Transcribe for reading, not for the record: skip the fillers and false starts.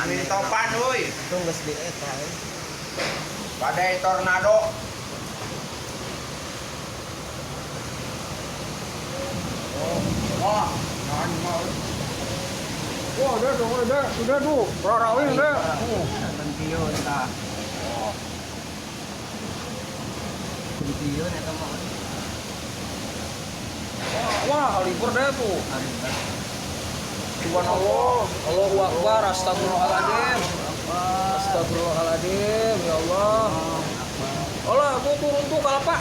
Ini topan euy. Itu geus di eta. Badai tornado. Wah, jangan mau. Wah, udah tuh, rarawin deh. Pensiun tah. Pensiun eta mah. Wah, halipur deh tuh. Subhanallah, Allahu Akbar, astagfirullahaladzim. Astagfirullahaladzim, ya Allah. Allah, aku turun tuh kalapa.